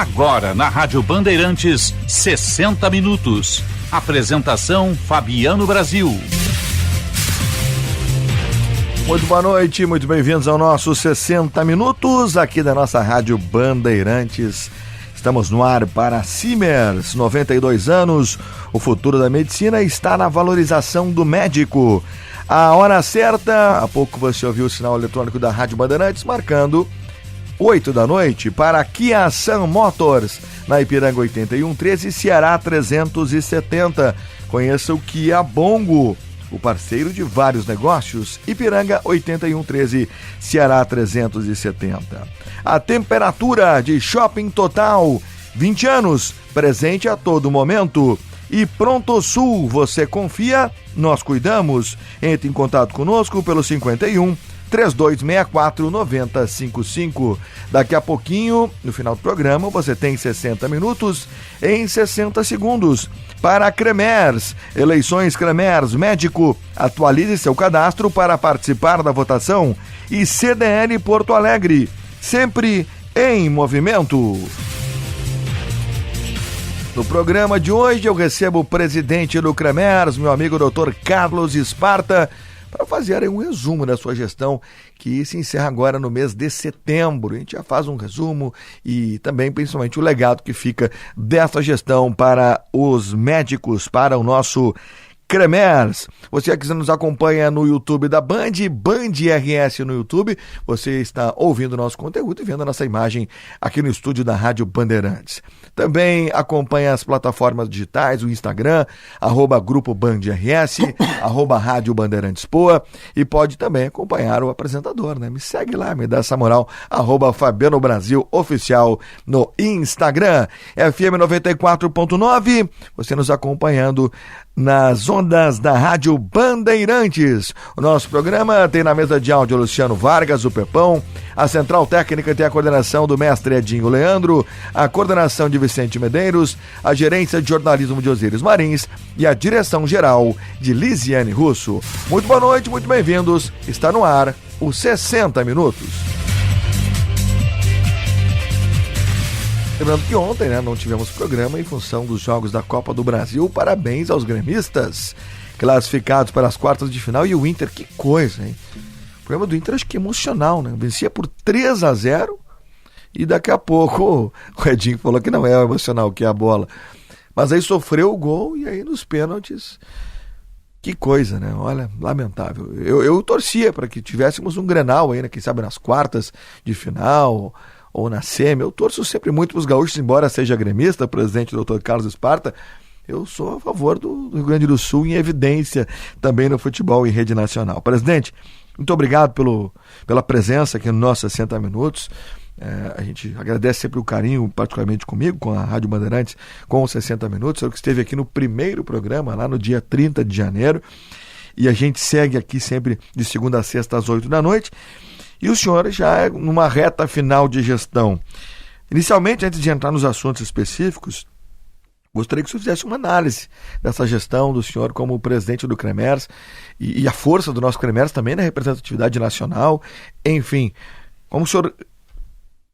Agora na Rádio Bandeirantes, 60 minutos. Apresentação Fabiano Brasil. Muito boa noite, muito bem-vindos ao nosso 60 minutos aqui da nossa Rádio Bandeirantes. Estamos no ar para Simers, 92 anos. O futuro da medicina está na valorização do médico. A hora certa, há pouco você ouviu o sinal eletrônico da Rádio Bandeirantes marcando 8 da noite para Kia Sun Motors, na Ipiranga 8113, Ceará 370. Conheça o Kia Bongo, o parceiro de vários negócios. Ipiranga 8113, Ceará 370. A temperatura de Shopping Total, 20 anos, presente a todo momento. E Pronto Sul, você confia? Nós cuidamos. Entre em contato conosco pelo 51 3264 9055. Daqui a pouquinho, no final do programa, você tem 60 minutos em 60 segundos para Cremers. Eleições Cremers Médico. Atualize seu cadastro para participar da votação. E CDL Porto Alegre, sempre em movimento. No programa de hoje eu recebo o presidente do Cremers, meu amigo Dr. Carlos Esparta, para fazer um resumo da sua gestão, que se encerra agora no mês de setembro. A gente já faz um resumo e também, principalmente, o legado que fica dessa gestão para os médicos, para o nosso Cremers. Você que nos acompanha no YouTube da Band RS no YouTube, você está ouvindo o nosso conteúdo e vendo a nossa imagem aqui no estúdio da Rádio Bandeirantes. Também acompanha as plataformas digitais, o Instagram, @Grupo Band RS, @Rádio Bandeirantes Poa, e pode também acompanhar o apresentador, né? Me segue lá, me dá essa moral, @Fabiano Brasil Oficial no Instagram. FM 94.9, você nos acompanhando nas ondas da Rádio Bandeirantes. O nosso programa tem na mesa de áudio Luciano Vargas, o Pepão. A central técnica tem a coordenação do mestre Edinho Leandro, a coordenação de Vicente Medeiros, a gerência de jornalismo de Osíris Marins e a direção geral de Lisiane Russo. Muito boa noite, muito bem-vindos. Está no ar os 60 minutos. Lembrando que ontem, não tivemos programa em função dos jogos da Copa do Brasil. Parabéns aos gremistas classificados para as quartas de final. E o Inter, que coisa, hein? O programa do Inter acho que emocional, né? Vencia por 3-0 e daqui a pouco o Edinho falou que não é emocional, que é a bola. Mas aí sofreu o gol e aí nos pênaltis, que coisa, né? Olha, lamentável. Eu torcia para que tivéssemos um Grenal aí, né? Quem sabe nas quartas de final ou na semi. Eu torço sempre muito para os gaúchos, embora seja gremista, presidente Dr. Carlos Esparta. Eu sou a favor do Rio Grande do Sul em evidência também no futebol em rede nacional. Presidente, muito obrigado pela presença aqui no nosso 60 Minutos. A gente agradece sempre o carinho, particularmente comigo, com a Rádio Bandeirantes, com os 60 Minutos. Eu que esteve aqui no primeiro programa, lá no dia 30 de janeiro. E a gente segue aqui sempre de segunda a sexta às 8 da noite. E o senhor já numa reta final de gestão. Inicialmente, antes de entrar nos assuntos específicos, gostaria que o senhor fizesse uma análise dessa gestão do senhor como presidente do Cremers e a força do nosso Cremers também na representatividade nacional. Enfim, como o senhor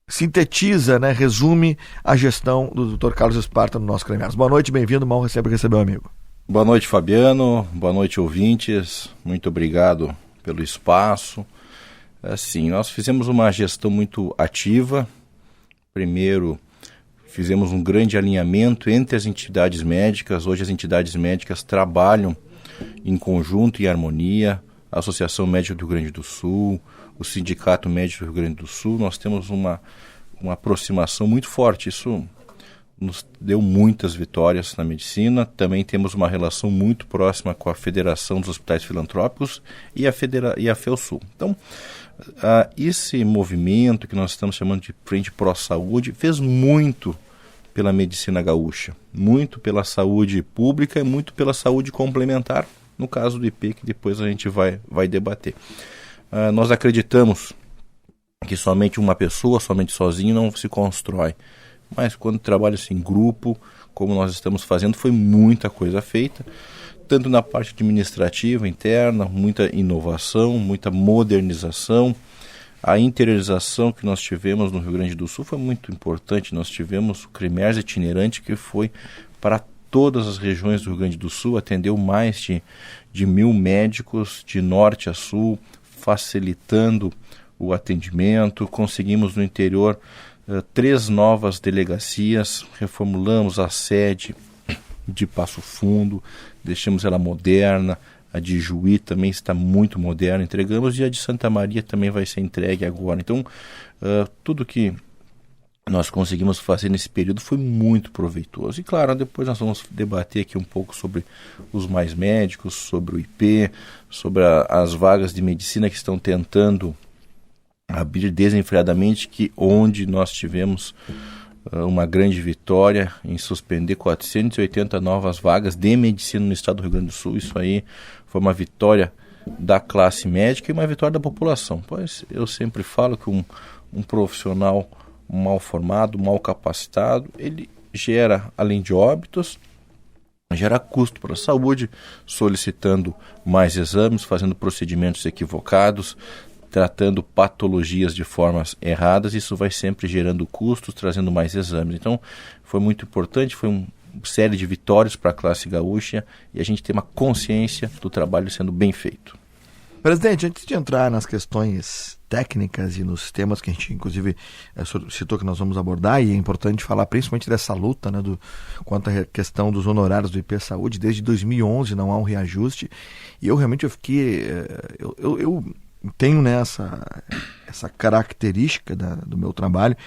sintetiza, resume a gestão do Dr. Carlos Esparta no nosso Cremers. Boa noite, bem-vindo, mal sempre receber o amigo. Boa noite, Fabiano. Boa noite, ouvintes. Muito obrigado pelo espaço. Assim, nós fizemos uma gestão muito ativa. Primeiro, fizemos um grande alinhamento entre as entidades médicas. Hoje as entidades médicas trabalham em conjunto, em harmonia. A Associação Médica do Rio Grande do Sul, o Sindicato Médico do Rio Grande do Sul. Nós temos uma aproximação muito forte. Isso nos deu muitas vitórias na medicina. Também temos uma relação muito próxima com a Federação dos Hospitais Filantrópicos e a FEUSUL. Então, esse movimento que nós estamos chamando de Frente Pró Saúde fez muito pela medicina gaúcha, muito pela saúde pública e muito pela saúde complementar, no caso do IP, que depois a gente vai debater. Nós acreditamos que somente uma pessoa, somente sozinho, não se constrói. Mas quando trabalha-se em grupo, como nós estamos fazendo, foi muita coisa feita, tanto na parte administrativa interna, muita inovação, muita modernização. A interiorização que nós tivemos no Rio Grande do Sul foi muito importante. Nós tivemos o CREMERS itinerante, que foi para todas as regiões do Rio Grande do Sul, atendeu mais de 1.000 médicos de norte a sul, facilitando o atendimento. Conseguimos no interior 3 novas delegacias, reformulamos a sede de Passo Fundo, deixamos ela moderna. A de Juí também está muito moderna, entregamos, e a de Santa Maria também vai ser entregue agora. Então, tudo que nós conseguimos fazer nesse período foi muito proveitoso. E claro, depois nós vamos debater aqui um pouco sobre os mais médicos, sobre o IP, sobre as vagas de medicina que estão tentando abrir desenfreadamente, que onde nós tivemos uma grande vitória em suspender 480 novas vagas de medicina no estado do Rio Grande do Sul. Isso aí foi uma vitória da classe médica e uma vitória da população, pois eu sempre falo que um profissional mal formado, mal capacitado, ele gera, além de óbitos, gera custo para a saúde, solicitando mais exames, fazendo procedimentos equivocados, tratando patologias de formas erradas. Isso vai sempre gerando custos, trazendo mais exames. Então, foi muito importante, foi uma série de vitórias para a classe gaúcha, e a gente tem uma consciência do trabalho sendo bem feito. Presidente, antes de entrar nas questões técnicas e nos temas que a gente, inclusive, citou que nós vamos abordar, e é importante falar principalmente dessa luta, né, quanto à questão dos honorários do IP Saúde. Desde 2011 não há um reajuste, e eu fiquei... Eu tenho, né, essa característica do meu trabalho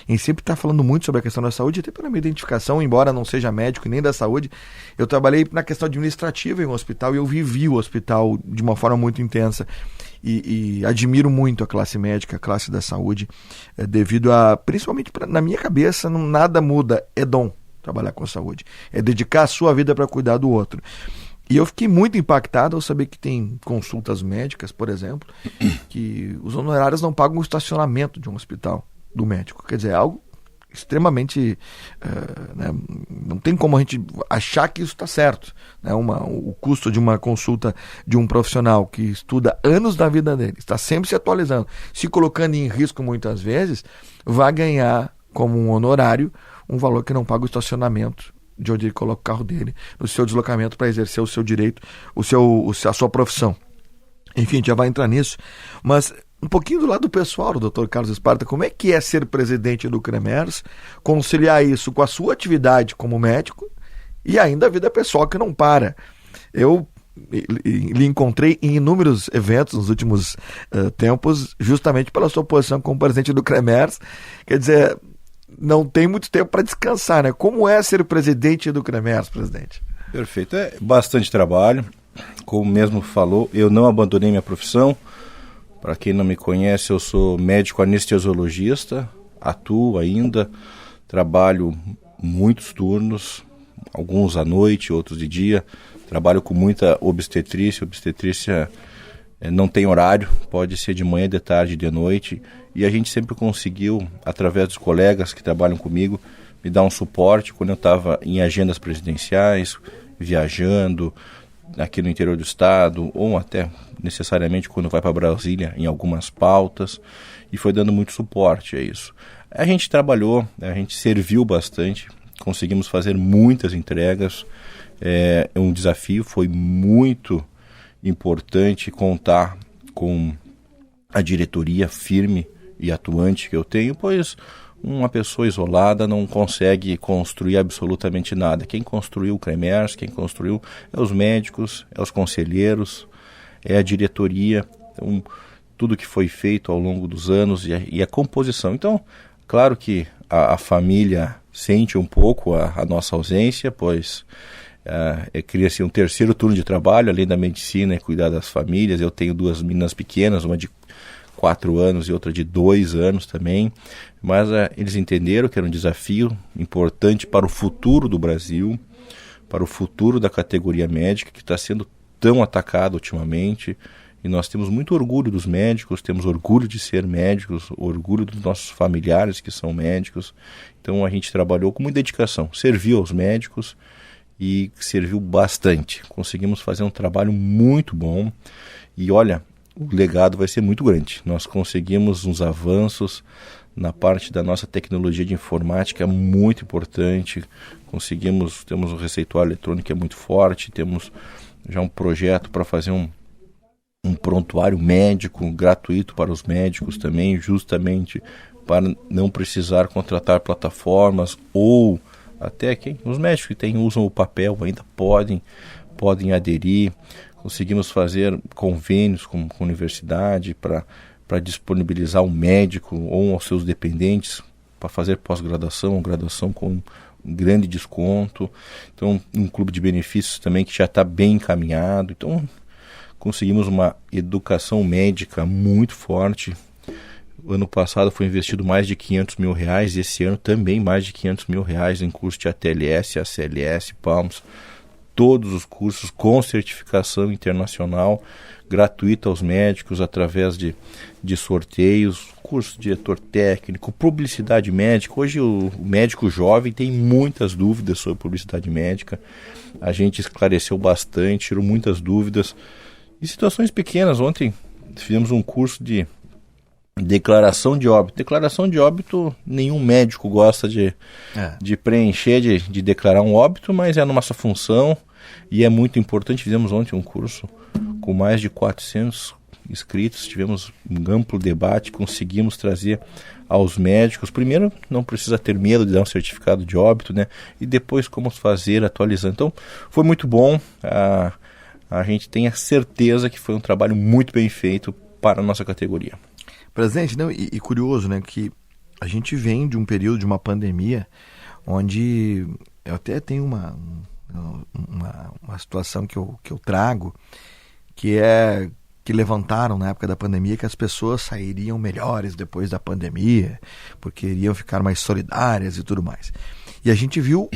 em sempre estar falando muito sobre a questão da saúde, até pela minha identificação, embora não seja médico nem da saúde. Eu trabalhei na questão administrativa em um hospital, e eu vivi o hospital de uma forma muito intensa, e admiro muito a classe médica, a classe da saúde, devido a, principalmente na minha cabeça, nada muda, é dom trabalhar com a saúde, é dedicar a sua vida para cuidar do outro. E eu fiquei muito impactado ao saber que tem consultas médicas, por exemplo, que os honorários não pagam o estacionamento de um hospital do médico. Quer dizer, é algo extremamente... né, não tem como a gente achar que isso está certo. Né? O custo de uma consulta de um profissional que estuda anos da vida dele, está sempre se atualizando, se colocando em risco muitas vezes, vai ganhar como um honorário um valor que não paga o estacionamento de onde ele coloca o carro dele, no seu deslocamento para exercer o seu direito, a sua profissão. Enfim, a gente já vai entrar nisso. Mas um pouquinho do lado pessoal do Dr. Carlos Esparta, como é que é ser presidente do CREMERS, conciliar isso com a sua atividade como médico e ainda a vida pessoal que não para? Eu lhe encontrei em inúmeros eventos nos últimos tempos, justamente pela sua posição como presidente do CREMERS. Quer dizer, não tem muito tempo para descansar, né? Como é ser presidente do CREMERS, presidente? Perfeito, é bastante trabalho. Como mesmo falou, eu não abandonei minha profissão. Para quem não me conhece, eu sou médico anestesiologista, atuo ainda, trabalho muitos turnos, alguns à noite, outros de dia. Trabalho com muita obstetrícia. Obstetrícia não tem horário, pode ser de manhã, de tarde, de noite. E a gente sempre conseguiu, através dos colegas que trabalham comigo, me dar um suporte quando eu estava em agendas presidenciais, viajando aqui no interior do estado, ou até necessariamente quando vai para Brasília em algumas pautas, e foi dando muito suporte a isso. A gente trabalhou, a gente serviu bastante, conseguimos fazer muitas entregas. Um desafio, foi muito importante contar com a diretoria firme e atuante que eu tenho, pois uma pessoa isolada não consegue construir absolutamente nada. Quem construiu o CREMERS, quem construiu é os médicos, é os conselheiros, é a diretoria, então, tudo que foi feito ao longo dos anos e a composição. Então, claro que a família sente um pouco a nossa ausência, pois cria-se um terceiro turno de trabalho, além da medicina e cuidar das famílias. Eu tenho 2 meninas pequenas, uma de 4 anos e outra de 2 anos também, mas eles entenderam que era um desafio importante para o futuro do Brasil, para o futuro da categoria médica, que está sendo tão atacada ultimamente, e nós temos muito orgulho dos médicos, temos orgulho de ser médicos, orgulho dos nossos familiares que são médicos. Então a gente trabalhou com muita dedicação, serviu aos médicos e serviu bastante. Conseguimos fazer um trabalho muito bom, e olha, o legado vai ser muito grande. Nós conseguimos uns avanços na parte da nossa tecnologia de informática muito importante, temos um receituário eletrônico que é muito forte, temos já um projeto para fazer um prontuário médico gratuito para os médicos também, justamente para não precisar contratar plataformas, ou até os médicos que usam o papel ainda podem aderir. Conseguimos fazer convênios com a universidade para disponibilizar um médico ou aos seus dependentes para fazer pós-graduação, graduação com um grande desconto. Então, um clube de benefícios também que já está bem encaminhado. Então, conseguimos uma educação médica muito forte. O ano passado foi investido mais de R$500 mil, e esse ano também mais de R$500 mil em curso de ATLS, ACLS, PALMS, todos os cursos com certificação internacional, gratuita aos médicos através de sorteios, curso de diretor técnico, publicidade médica. Hoje o médico jovem tem muitas dúvidas sobre publicidade médica. A gente esclareceu bastante, tirou muitas dúvidas. E situações pequenas, ontem fizemos um curso de declaração de óbito. Declaração de óbito, nenhum médico gosta de preencher, de declarar um óbito, mas é a nossa função e é muito importante. Fizemos ontem um curso com mais de 400 inscritos, tivemos um amplo debate, conseguimos trazer aos médicos, primeiro, não precisa ter medo de dar um certificado de óbito, né? E depois como fazer, atualizando. Então, foi muito bom. A gente tem a certeza que foi um trabalho muito bem feito para a nossa categoria. Presidente, não, e curioso, né, que a gente vem de um período de uma pandemia onde eu até tenho uma situação que eu trago, que é que levantaram na época da pandemia que as pessoas sairiam melhores depois da pandemia, porque iriam ficar mais solidárias e tudo mais. E a gente viu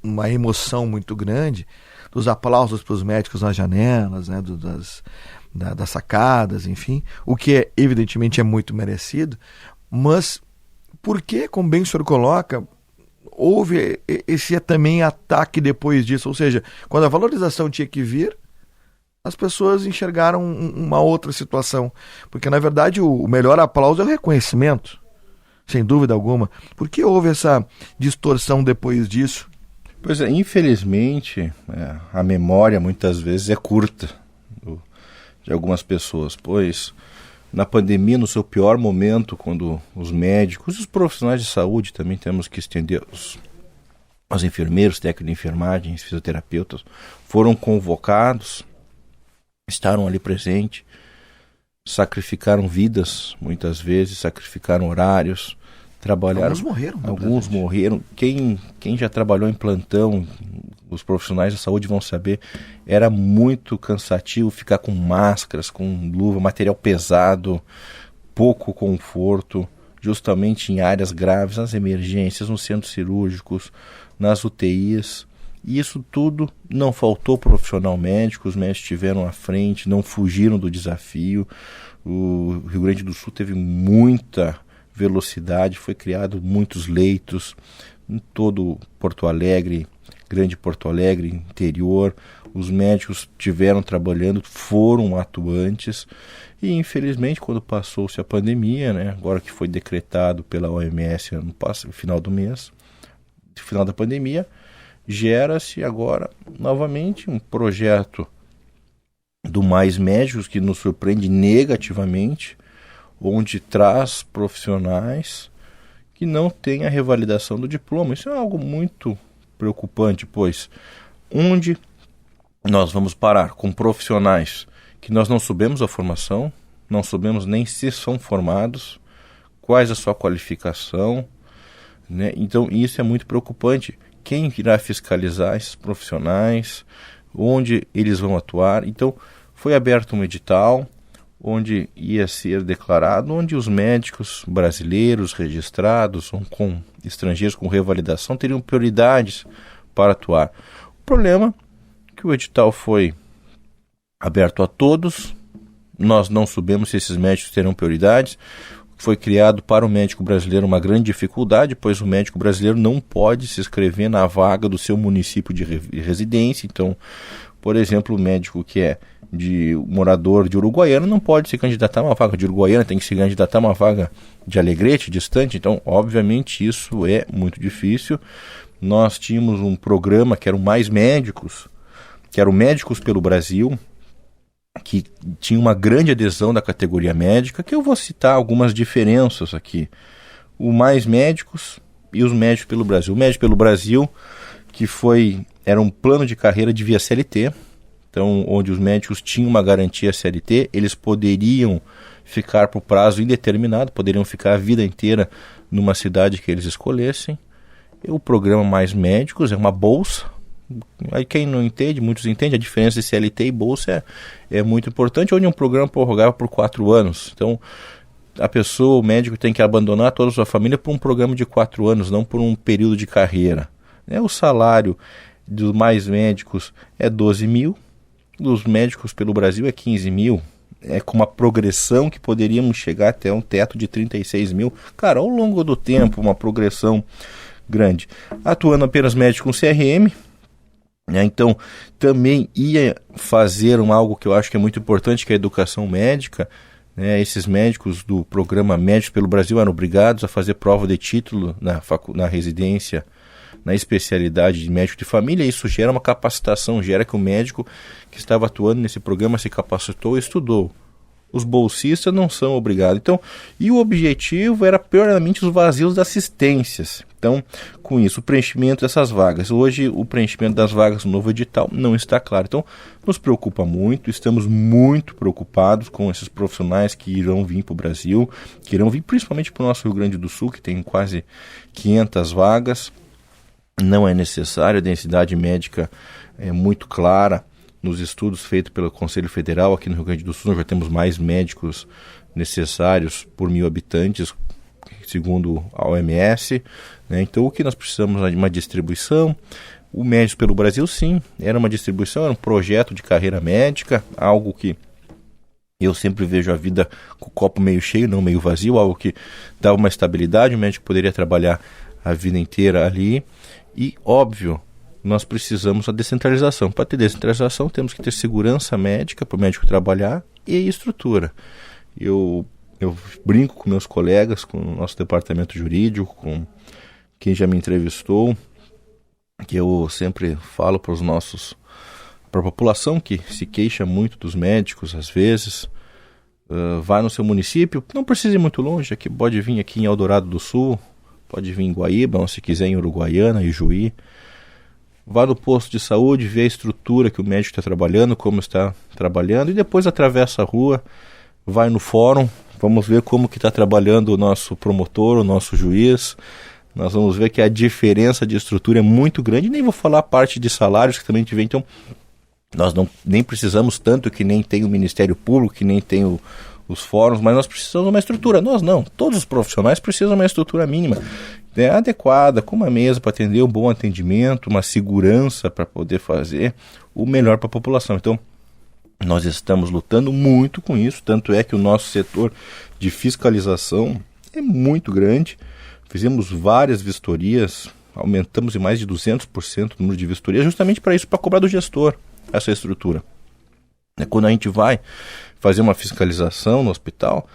uma emoção muito grande dos aplausos para os médicos nas janelas, né, das sacadas, enfim, o que evidentemente é muito merecido, mas por que, como bem o senhor coloca, houve esse também ataque depois disso? Ou seja, quando a valorização tinha que vir, as pessoas enxergaram uma outra situação, porque na verdade o melhor aplauso é o reconhecimento, sem dúvida alguma. Por que houve essa distorção depois disso? Pois é, infelizmente a memória muitas vezes é curta de algumas pessoas, pois na pandemia, no seu pior momento, quando os médicos e os profissionais de saúde, também temos que estender, os enfermeiros, técnicos de enfermagem, os fisioterapeutas, foram convocados, estavam ali presentes, sacrificaram vidas, muitas vezes, sacrificaram horários, trabalharam. Alguns morreram. Alguns morreram. Quem já trabalhou em plantão, os profissionais da saúde vão saber, era muito cansativo ficar com máscaras, com luva, material pesado, pouco conforto, justamente em áreas graves, nas emergências, nos centros cirúrgicos, nas UTIs. E isso tudo não faltou profissional médico, os médicos estiveram à frente, não fugiram do desafio. O Rio Grande do Sul teve muita velocidade, foi criado muitos leitos em todo Porto Alegre, Grande Porto Alegre, interior. Os médicos estiveram trabalhando, foram atuantes e infelizmente quando passou-se a pandemia, né, agora que foi decretado pela OMS no final do mês, no final da pandemia, gera-se agora novamente um projeto do Mais Médicos que nos surpreende negativamente, onde traz profissionais que não têm a revalidação do diploma. Isso é algo muito preocupante, pois onde nós vamos parar com profissionais que nós não sabemos a formação, não sabemos nem se são formados, quais a sua qualificação, né? Então isso é muito preocupante. Quem irá fiscalizar esses profissionais, onde eles vão atuar? Então foi aberto um edital onde ia ser declarado, onde os médicos brasileiros registrados ou com estrangeiros com revalidação teriam prioridades para atuar. O problema é que o edital foi aberto a todos, nós não sabemos se esses médicos terão prioridades. Foi criado para o médico brasileiro uma grande dificuldade, pois o médico brasileiro não pode se inscrever na vaga do seu município de residência. Então, por exemplo, o médico que é de morador de Uruguaiana não pode se candidatar a uma vaga de Uruguaiana, tem que se candidatar a uma vaga de Alegrete, distante. Então, obviamente, isso é muito difícil. Nós tínhamos um programa que era o Mais Médicos, que era o Médicos pelo Brasil, que tinha uma grande adesão da categoria médica, que eu vou citar algumas diferenças aqui. O Mais Médicos e os Médicos pelo Brasil. O Médico pelo Brasil, que era um plano de carreira de via CLT, então, onde os médicos tinham uma garantia CLT, eles poderiam ficar por prazo indeterminado, poderiam ficar a vida inteira numa cidade que eles escolhessem. E o programa Mais Médicos é uma bolsa. Aí quem não entende, muitos entendem, a diferença de CLT e bolsa é muito importante, onde é um programa prorrogável por 4 anos. Então, a pessoa, o médico, tem que abandonar toda a sua família por um programa de 4 anos, não por um período de carreira. O salário dos Mais Médicos é 12 mil, dos Médicos pelo Brasil é 15 mil, com uma progressão que poderíamos chegar até um teto de 36 mil. Cara, ao longo do tempo, uma progressão grande. Atuando apenas médico com CRM, então também ia fazer algo que eu acho que é muito importante, que é a educação médica. Esses médicos do programa Médicos pelo Brasil eram obrigados a fazer prova de título na residência, na especialidade de médico de família. Isso gera uma capacitação, gera que o médico que estava atuando nesse programa se capacitou e estudou. Os bolsistas não são obrigados. Então, e o objetivo era puramente os vazios das assistências. Então, com isso, o preenchimento dessas vagas. Hoje, o preenchimento das vagas no novo edital não está claro. Então, nos preocupa muito, estamos muito preocupados com esses profissionais que irão vir para o Brasil, que irão vir principalmente para o nosso Rio Grande do Sul, que tem quase 500 vagas. Não é necessário, a densidade médica é muito clara. Nos estudos feitos pelo Conselho Federal, aqui no Rio Grande do Sul, nós já temos mais médicos necessários por 1.000 habitantes, segundo a OMS. Então, o que nós precisamos é de uma distribuição. O Médicos pelo Brasil, sim, era uma distribuição, era um projeto de carreira médica, algo que eu sempre vejo a vida com o copo meio cheio, não meio vazio, algo que dá uma estabilidade, o médico poderia trabalhar a vida inteira ali. E, óbvio, nós precisamos da descentralização. Para ter descentralização, temos que ter segurança médica para o médico trabalhar e estrutura. Eu brinco com meus colegas, com o nosso departamento jurídico, com quem já me entrevistou, que eu sempre falo para a população que se queixa muito dos médicos, às vezes, vai no seu município, não precisa ir muito longe, aqui pode vir aqui em Eldorado do Sul, pode vir em Guaíba, ou se quiser em Uruguaiana, Ijuí. Vá no posto de saúde, vê a estrutura que o médico está trabalhando, como está trabalhando, e depois atravessa a rua, vai no fórum, vamos ver como que está trabalhando o nosso promotor, o nosso juiz. Nós vamos ver que a diferença de estrutura é muito grande. Nem vou falar a parte de salários, que também te vem. Então, nós nem precisamos tanto que nem tem o Ministério Público, que nem tem os fóruns, mas nós precisamos de uma estrutura. Nós não, todos os profissionais precisam de uma estrutura mínima, adequada, com uma mesa para atender, um bom atendimento, uma segurança para poder fazer o melhor para a população. Então, nós estamos lutando muito com isso, tanto é que o nosso setor de fiscalização é muito grande. Fizemos várias vistorias, aumentamos em mais de 200% o número de vistorias, justamente para isso, para cobrar do gestor essa estrutura. Quando a gente vai fazer uma fiscalização no hospital,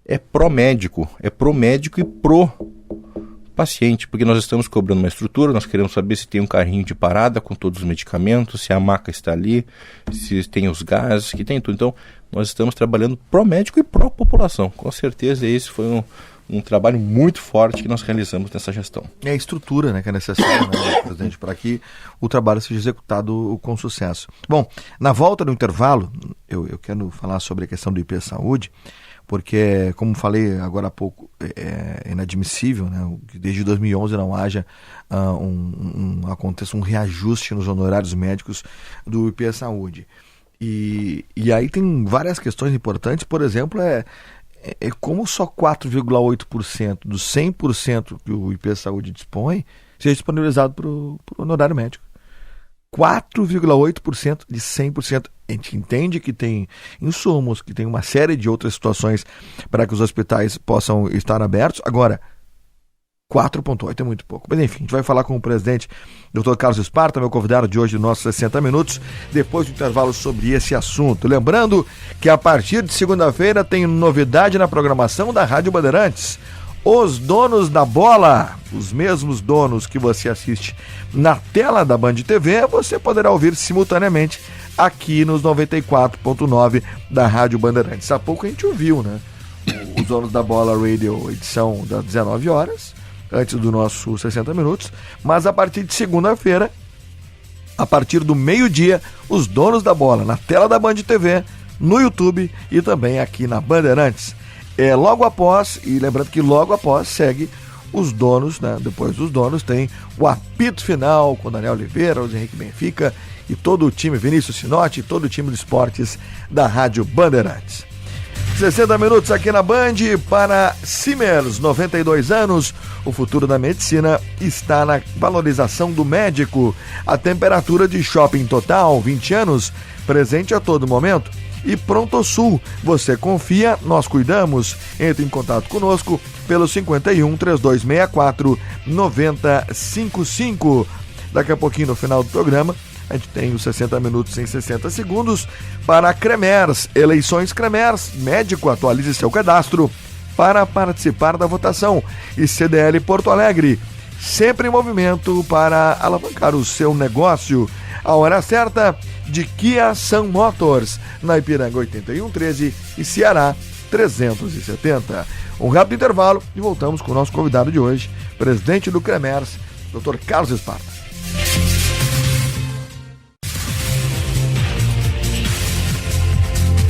é pró-médico e pró-paciente, porque nós estamos cobrando uma estrutura, nós queremos saber se tem um carrinho de parada com todos os medicamentos, se a maca está ali, se tem os gases, que tem tudo. Então, nós estamos trabalhando pró-médico e pró-população. Com certeza, esse foi um trabalho muito forte que nós realizamos nessa gestão. É a estrutura, né, que é necessária, né, presidente, para que o trabalho seja executado com sucesso. Bom, na volta do intervalo, eu quero falar sobre a questão do IP Saúde, porque, como falei agora há pouco, é inadmissível, né, que desde 2011 não haja aconteça um reajuste nos honorários médicos do IP Saúde. E aí tem várias questões importantes, por exemplo, como só 4,8% dos 100% que o IP Saúde dispõe seja disponibilizado para o honorário médico. 4,8% de 100%. A gente entende que tem insumos, que tem uma série de outras situações para que os hospitais possam estar abertos. Agora, 4,8 é muito pouco. Mas enfim, a gente vai falar com o presidente, Dr. Carlos Esparta, meu convidado de hoje do nosso 60 Minutos, depois do intervalo sobre esse assunto. Lembrando que a partir de segunda-feira tem novidade na programação da Rádio Bandeirantes. Os donos da bola, os mesmos donos que você assiste na tela da Band TV, você poderá ouvir simultaneamente aqui nos 94.9 da Rádio Bandeirantes. Há pouco a gente ouviu, né? Os donos da bola Radio, edição das 19 horas, antes do nosso 60 Minutos, mas a partir de segunda-feira, a partir do meio-dia, os donos da bola na tela da Band TV, no YouTube e também aqui na Bandeirantes. Logo após, e lembrando que logo após segue os donos, né? Depois dos donos tem o apito final com Daniel Oliveira, o Henrique Benfica e todo o time, Vinícius Sinotti, e todo o time de esportes da Rádio Bandeirantes. 60 minutos aqui na Band para Simers, 92 anos. O futuro da medicina está na valorização do médico. A temperatura de Shopping Total, 20 anos, presente a todo momento. E Pronto Sul, você confia, nós cuidamos. Entre em contato conosco pelo 51 3264 9055. Daqui a pouquinho, no final do programa, a gente tem os 60 minutos em 60 segundos para Cremers, eleições Cremers. Médico, atualize seu cadastro para participar da votação. E CDL Porto Alegre, sempre em movimento para alavancar o seu negócio. A hora certa de Kia Sun Motors, na Ipiranga 8113 e Ceará 370. Um rápido intervalo e voltamos com o nosso convidado de hoje, presidente do Cremers, Dr. Carlos Esparta.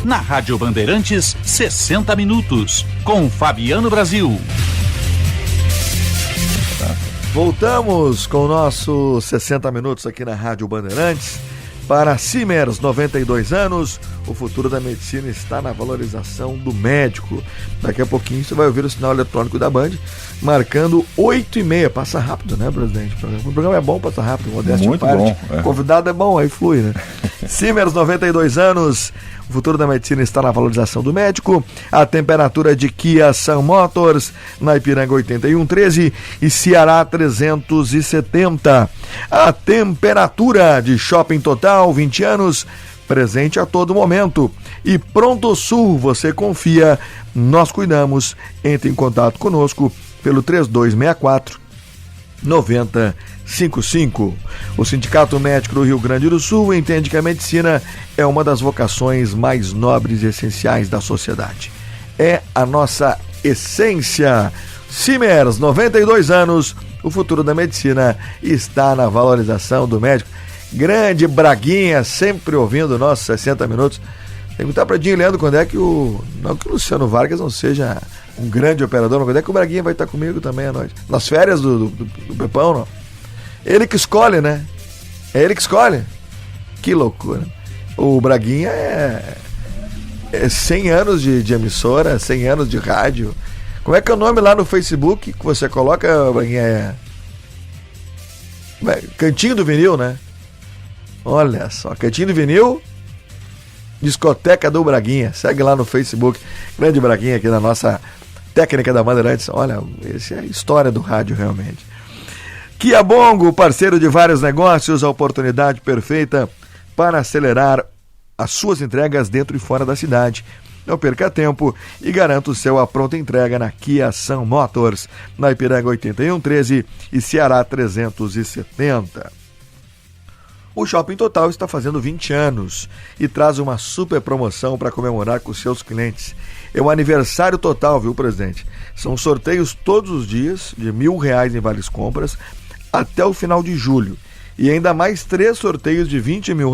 Na Rádio Bandeirantes, 60 Minutos, com Fabiano Brasil. Voltamos com o nosso 60 Minutos aqui na Rádio Bandeirantes. Para Simers, 92 anos, o futuro da medicina está na valorização do médico. Daqui a pouquinho você vai ouvir o sinal eletrônico da Band, marcando 8h30. Passa rápido, né, presidente? O programa é bom, passa rápido, modéstia muito parte. Bom. É. Convidado é bom, aí flui, né? Simers, 92 anos, o futuro da medicina está na valorização do médico. A temperatura de Kia Sun Motors, na Ipiranga 8113 e Ceará 370. A temperatura de Shopping Total, 20 anos, presente a todo momento. E Pronto Sul, você confia, nós cuidamos. Entre em contato conosco pelo 3264 9055. O Sindicato Médico do Rio Grande do Sul entende que a medicina é uma das vocações mais nobres e essenciais da sociedade. É a nossa essência. Simers, 92 anos, o futuro da medicina está na valorização do médico. Grande Braguinha, sempre ouvindo o nosso 60 Minutos. Perguntar para Dinho e Leandro quando é que não que o Luciano Vargas não seja um grande operador, mas quando é que o Braguinha vai estar comigo também à noite? Nas férias do Pepão, não? Ele que escolhe, né? É ele que escolhe. Que loucura. O Braguinha é 100 anos de emissora, 100 anos de rádio. Como é que é o nome lá no Facebook que você coloca, Braguinha? Cantinho do Vinil, né? Olha só, Cantinho do Vinil, Discoteca do Braguinha. Segue lá no Facebook. Grande Braguinha aqui na nossa técnica da Bandeirantes. Olha, essa é a história do rádio realmente. Kia Bongo, parceiro de vários negócios, a oportunidade perfeita para acelerar as suas entregas dentro e fora da cidade. Não perca tempo e garanta o seu a pronta entrega na Kia Sun Motors, na Ipiranga 8113 e Ceará 370. O Shopping Total está fazendo 20 anos e traz uma super promoção para comemorar com seus clientes. É um aniversário total, viu, presidente? São sorteios todos os dias de R$1.000 em vales compras até o final de julho. E ainda mais 3 sorteios de R$20 mil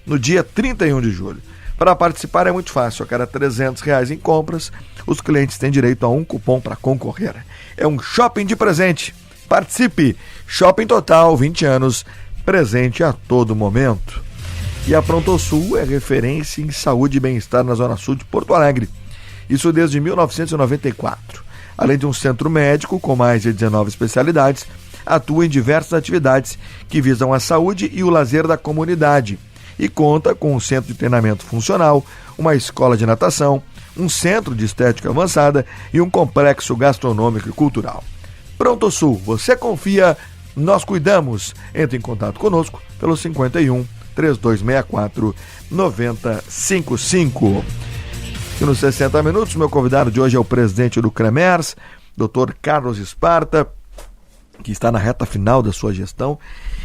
no dia 31 de julho. Para participar é muito fácil. A cada R$300 em compras, os clientes têm direito a um cupom para concorrer. É um shopping de presente. Participe! Shopping Total, 20 anos, presente a todo momento. E a Pronto Sul é referência em saúde e bem-estar na Zona Sul de Porto Alegre. Isso desde 1994. Além de um centro médico com mais de 19 especialidades, atua em diversas atividades que visam a saúde e o lazer da comunidade. E conta com um centro de treinamento funcional, uma escola de natação, um centro de estética avançada e um complexo gastronômico e cultural. Pronto Sul, você confia, nós cuidamos. Entre em contato conosco pelo 51 3264 9055. E nos 60 minutos, meu convidado de hoje é o presidente do CREMERS, Dr. Carlos Esparta, que está na reta final da sua gestão.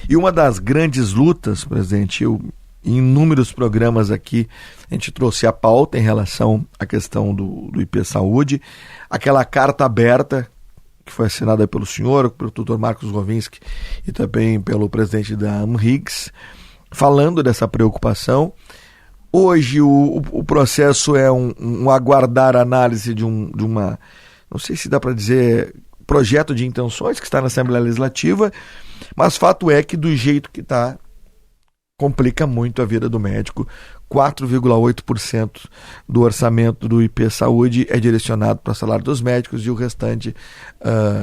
E uma das grandes lutas, presidente, em inúmeros programas aqui, a gente trouxe a pauta em relação à questão do IP Saúde, aquela carta aberta que foi assinada pelo senhor, pelo Dr. Marcos Rovinski e também pelo presidente da AMRIGS, falando dessa preocupação. Hoje o processo é um aguardar análise de uma, não sei se dá para dizer, projeto de intenções que está na Assembleia Legislativa, mas fato é que do jeito que está, complica muito a vida do médico. 4,8% do orçamento do IP Saúde é direcionado para o salário dos médicos e o restante,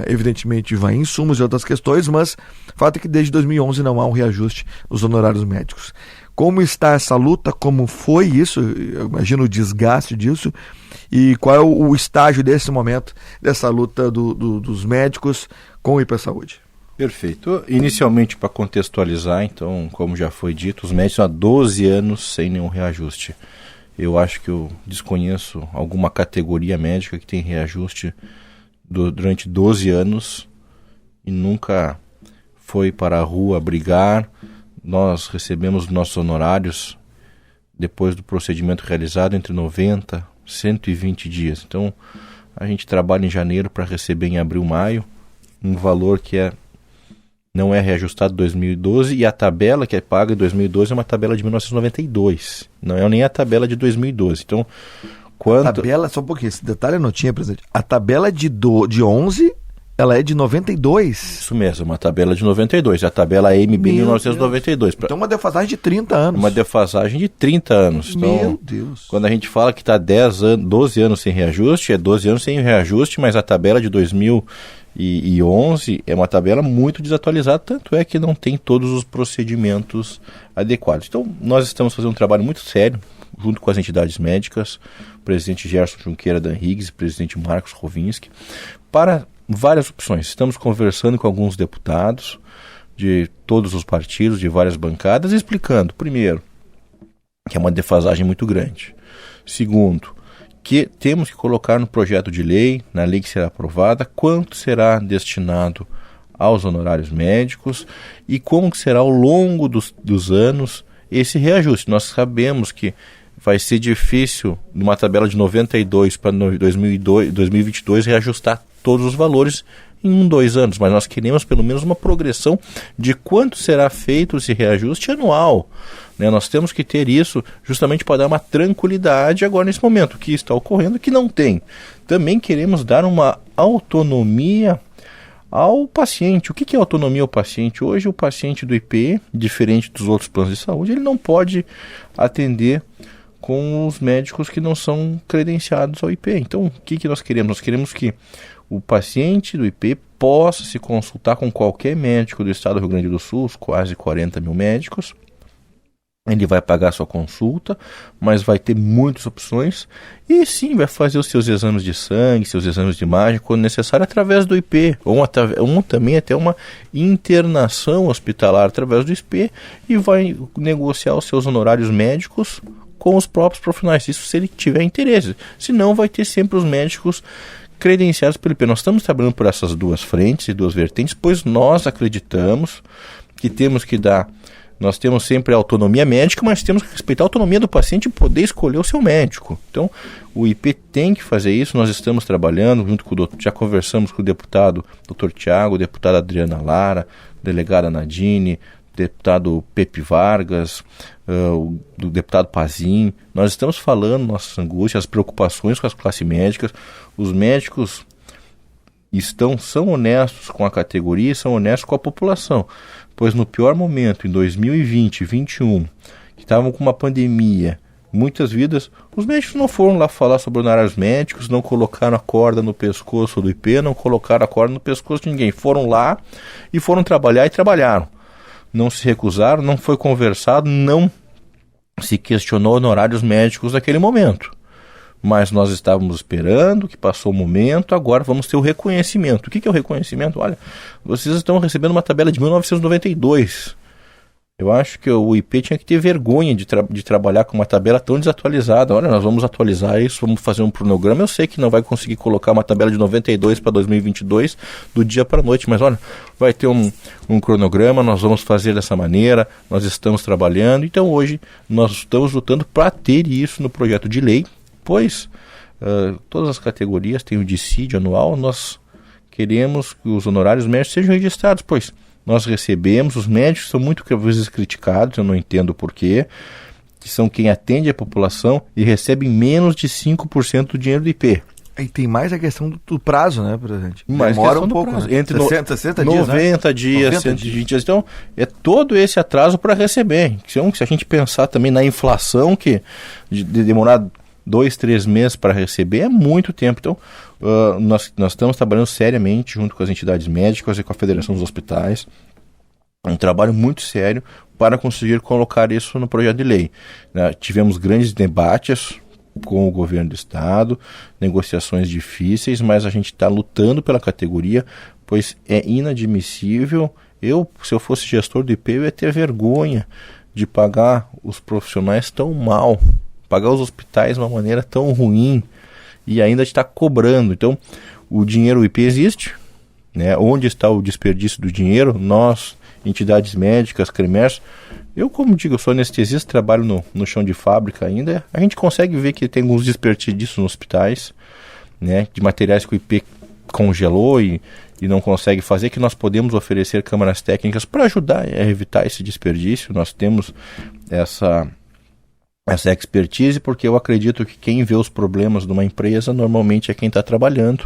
evidentemente, vai em insumos e outras questões, mas fato é que desde 2011 não há um reajuste nos honorários médicos. Como está essa luta? Como foi isso? Eu imagino o desgaste disso. E qual é o estágio desse momento, dessa luta dos médicos com o IP Saúde? Perfeito. Inicialmente, para contextualizar, então, como já foi dito, os médicos há 12 anos sem nenhum reajuste. Eu acho que eu desconheço alguma categoria médica que tem reajuste durante 12 anos e nunca foi para a rua brigar. Nós recebemos nossos honorários depois do procedimento realizado entre 90 e 120 dias. Então, a gente trabalha em janeiro para receber em abril, maio, um valor que não é reajustado em 2012, e a tabela que é paga em 2012 é uma tabela de 1992, não é nem a tabela de 2012. Então, A tabela, só um pouquinho, esse detalhe eu não tinha, presidente. A tabela de 11, ela é de 92. Isso mesmo, uma tabela de 92, a tabela MB 1992. Então uma defasagem de 30 anos. Uma defasagem de 30 anos. Então, meu Deus. Quando a gente fala que está 12 anos sem reajuste, é 12 anos sem reajuste, mas a tabela de 2011 é uma tabela muito desatualizada, tanto é que não tem todos os procedimentos adequados. Então, nós estamos fazendo um trabalho muito sério, junto com as entidades médicas, o presidente Gerson Junqueira da AMRIGS e o presidente Marcos Rovinski, para várias opções. Estamos conversando com alguns deputados de todos os partidos, de várias bancadas, explicando, primeiro, que é uma defasagem muito grande. Segundo, que temos que colocar no projeto de lei, na lei que será aprovada, quanto será destinado aos honorários médicos e como que será ao longo dos anos esse reajuste. Nós sabemos que vai ser difícil, numa tabela de 92 para 2022, reajustar todos os valores em 2 anos, mas nós queremos pelo menos uma progressão de quanto será feito esse reajuste anual. Nós temos que ter isso justamente para dar uma tranquilidade agora nesse momento, que está ocorrendo, que não tem. Também queremos dar uma autonomia ao paciente. O que é autonomia ao paciente? Hoje o paciente do IP, diferente dos outros planos de saúde, ele não pode atender com os médicos que não são credenciados ao IP. Então, o que nós queremos? Nós queremos que o paciente do IP possa se consultar com qualquer médico do estado do Rio Grande do Sul, os quase 40 mil médicos. Ele vai pagar sua consulta, mas vai ter muitas opções e sim, vai fazer os seus exames de sangue, seus exames de imagem, quando necessário, através do IP, ou também até uma internação hospitalar através do IP, e vai negociar os seus honorários médicos com os próprios profissionais, isso se ele tiver interesse. Senão, vai ter sempre os médicos credenciados pelo IP. Nós estamos trabalhando por essas duas frentes e duas vertentes, pois nós acreditamos que temos que dar. Nós temos sempre a autonomia médica, mas temos que respeitar a autonomia do paciente e poder escolher o seu médico. Então, o IP tem que fazer isso. Nós estamos trabalhando junto com o doutor, já conversamos com o deputado Dr. Tiago, deputada Adriana Lara, delegada Nadine, deputado Pepe Vargas, do deputado Pazin. Nós estamos falando nossas angústias, as preocupações com as classes médicas. Os médicos são honestos com a categoria e são honestos com a população, pois no pior momento, em 2020 e 2021, que estavam com uma pandemia, muitas vidas, os médicos não foram lá falar sobre honorários médicos, não colocaram a corda no pescoço do IP, não colocaram a corda no pescoço de ninguém, foram lá e foram trabalhar e trabalharam. Não se recusaram, não foi conversado, não se questionou honorários médicos naquele momento. mas nós estávamos esperando, que passou o momento, agora vamos ter o reconhecimento. O que é o reconhecimento? Olha, vocês estão recebendo uma tabela de 1992. Eu acho que o IP tinha que ter vergonha de trabalhar com uma tabela tão desatualizada. Olha, nós vamos atualizar isso, vamos fazer um cronograma. Eu sei que não vai conseguir colocar uma tabela de 92 para 2022 do dia para a noite, mas olha, vai ter um cronograma, nós vamos fazer dessa maneira, nós estamos trabalhando. Então hoje nós estamos lutando para ter isso no projeto de lei, pois todas as categorias têm o dissídio anual, nós queremos que os honorários médicos sejam registrados, pois nós recebemos, os médicos são muito vezes criticados, eu não entendo porquê, que são quem atende a população e recebem menos de 5% do dinheiro do IP. E tem mais a questão do prazo, né, presidente? Demora um pouco, prazo. Né? Entre 60 dias, 90 dias, 120 dias. Então, é todo esse atraso para receber. Se a gente pensar também na inflação, que de demorar 2-3 meses para receber é muito tempo. Então, nós estamos trabalhando seriamente junto com as entidades médicas e com a Federação dos Hospitais. Um trabalho muito sério para conseguir colocar isso no projeto de lei. Tivemos grandes debates com o governo do estado, negociações difíceis, mas a gente está lutando pela categoria, pois é inadmissível. Se eu fosse gestor do IP, eu ia ter vergonha de pagar os profissionais tão mal, pagar os hospitais de uma maneira tão ruim e ainda está cobrando. Então, o dinheiro, o IP existe, né? Onde está o desperdício do dinheiro? Nós, entidades médicas, CREMERS, eu, como digo, eu sou anestesista, trabalho no chão de fábrica ainda, a gente consegue ver que tem alguns desperdícios nos hospitais, né? De materiais que o IP congelou e não consegue fazer, que nós podemos oferecer câmaras técnicas para ajudar a evitar esse desperdício. Nós temos essa expertise, porque eu acredito que quem vê os problemas de uma empresa normalmente é quem está trabalhando.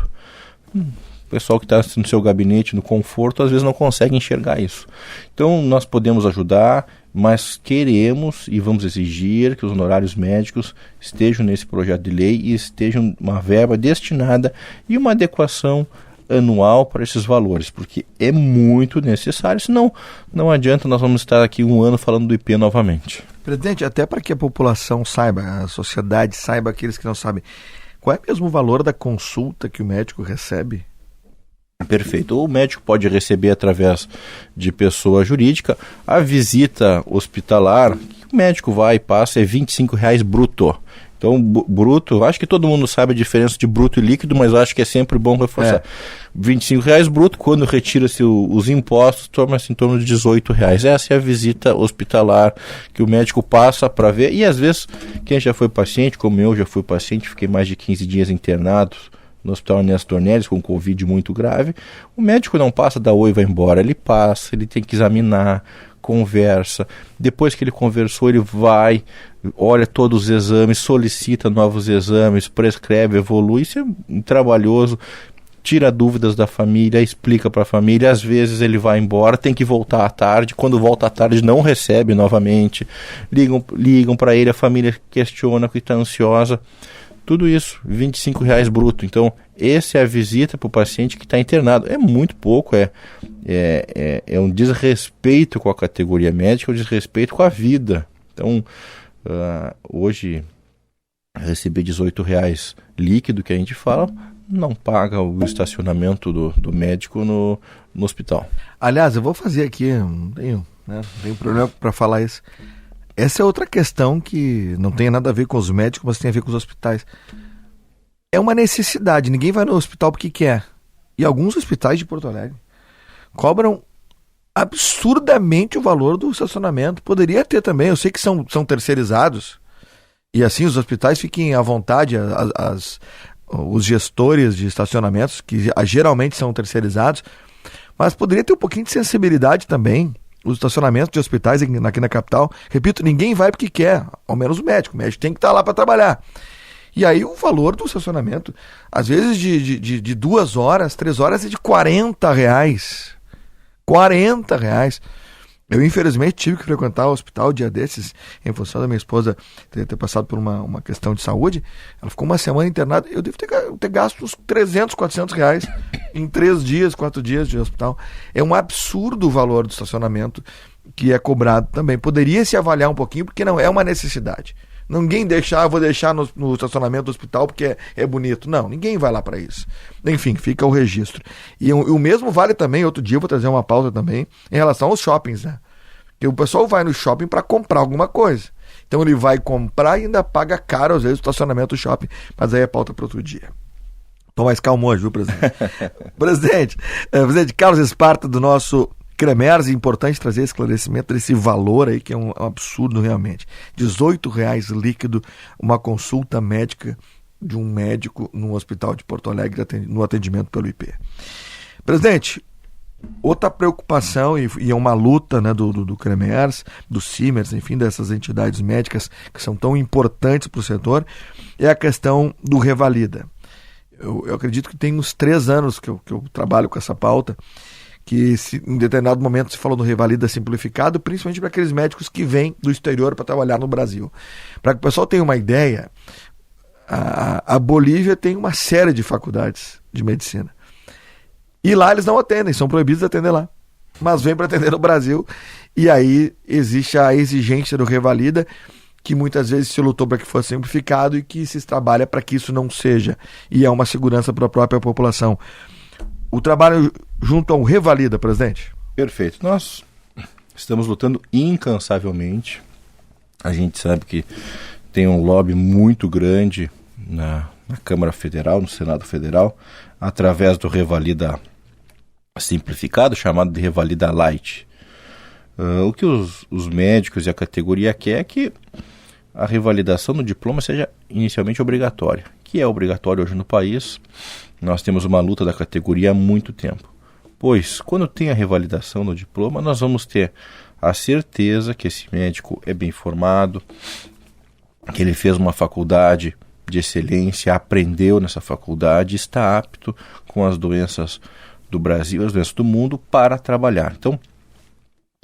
O pessoal que está no seu gabinete, no conforto, às vezes não consegue enxergar isso. Então nós podemos ajudar, mas queremos e vamos exigir que os honorários médicos estejam nesse projeto de lei e estejam uma verba destinada e uma adequação anual para esses valores, porque é muito necessário, senão não adianta, nós vamos estar aqui um ano falando do IP novamente. Presidente, até para que a população saiba, a sociedade saiba, aqueles que não sabem, qual é mesmo o valor da consulta que o médico recebe? Perfeito. O médico pode receber através de pessoa jurídica. A visita hospitalar, que o médico vai e passa, é R$25 bruto. Então, bruto, acho que todo mundo sabe a diferença de bruto e líquido, mas acho que é sempre bom reforçar. R$25 bruto, quando retira-se os impostos, torna-se em torno de R$18. Essa é a visita hospitalar que o médico passa para ver. E às vezes, quem já foi paciente, como eu já fui paciente, fiquei mais de 15 dias internado no Hospital Ernesto Ornelis com Covid muito grave, o médico não passa, dá oi e vai embora. Ele passa, ele tem que examinar, conversa. Depois que ele conversou, ele vai, olha todos os exames, solicita novos exames, prescreve, evolui. Isso é trabalhoso, tira dúvidas da família, explica para a família. Às vezes ele vai embora, tem que voltar à tarde. Quando volta à tarde, não recebe novamente. Ligam para ele, a família questiona, que está ansiosa. Tudo isso, R$25 bruto. Então, essa é a visita para o paciente que está internado. É muito pouco, é um desrespeito com a categoria médica, um desrespeito com a vida. Então, hoje, receber R$18 líquido, que a gente fala, não paga o estacionamento do médico no hospital. Aliás, eu vou fazer aqui, não tenho problema para falar isso. Essa é outra questão que não tem nada a ver com os médicos, mas tem a ver com os hospitais. É uma necessidade, ninguém vai no hospital porque quer. E alguns hospitais de Porto Alegre cobram absurdamente o valor do estacionamento. Poderia ter também, eu sei que são terceirizados, e assim os hospitais fiquem à vontade, os gestores de estacionamentos, que geralmente são terceirizados, mas poderia ter um pouquinho de sensibilidade também. Os estacionamentos de hospitais aqui na capital, repito, ninguém vai porque quer, ao menos o médico tem que estar lá para trabalhar. E aí o valor do estacionamento, às vezes de 2 horas, 3 horas, é de R$40. R$40. Eu, infelizmente, tive que frequentar o hospital dia desses, em função da minha esposa ter passado por uma questão de saúde. Ela ficou uma semana internada. Eu devo ter gasto uns R$300, R$400 em 3 dias, 4 dias de hospital. É um absurdo o valor do estacionamento que é cobrado também. Poderia se avaliar um pouquinho, porque não é uma necessidade. Ninguém vou deixar no estacionamento do hospital porque é bonito. Não, ninguém vai lá para isso. Enfim, fica o registro. E o mesmo vale também, outro dia eu vou trazer uma pauta também, em relação aos shoppings, né? Porque o pessoal vai no shopping para comprar alguma coisa. Então ele vai comprar e ainda paga caro, às vezes, o estacionamento do shopping. Mas aí é pauta para outro dia. Tô mais calmo hoje, viu, presidente? Presidente Carlos Esparta, do nosso Cremers, é importante trazer esclarecimento desse valor aí, que é um absurdo realmente. R$18 líquido, uma consulta médica de um médico no hospital de Porto Alegre, no atendimento pelo IP. Presidente, outra preocupação, e é uma luta, né, do Cremers, do Simers, enfim, dessas entidades médicas que são tão importantes para o setor, é a questão do Revalida. Eu acredito que tem uns 3 anos que eu trabalho com essa pauta, que em determinado momento se falou do Revalida simplificado, principalmente para aqueles médicos que vêm do exterior para trabalhar no Brasil. Para que o pessoal tenha uma ideia, a Bolívia tem uma série de faculdades de medicina. E lá eles não atendem, são proibidos de atender lá. Mas vêm para atender no Brasil, e aí existe a exigência do Revalida, que muitas vezes se lutou para que fosse simplificado e que se trabalha para que isso não seja. E é uma segurança para a própria população. O trabalho junto ao Revalida, presidente? Perfeito. Nós estamos lutando incansavelmente. A gente sabe que tem um lobby muito grande na Câmara Federal, no Senado Federal, através do Revalida simplificado, chamado de Revalida Light. O que os médicos e a categoria quer é que a revalidação do diploma seja inicialmente obrigatória, que é obrigatório hoje no país. Nós temos uma luta da categoria há muito tempo, pois quando tem a revalidação do diploma, nós vamos ter a certeza que esse médico é bem formado, que ele fez uma faculdade de excelência, aprendeu nessa faculdade, está apto com as doenças do Brasil, as doenças do mundo, para trabalhar. Então,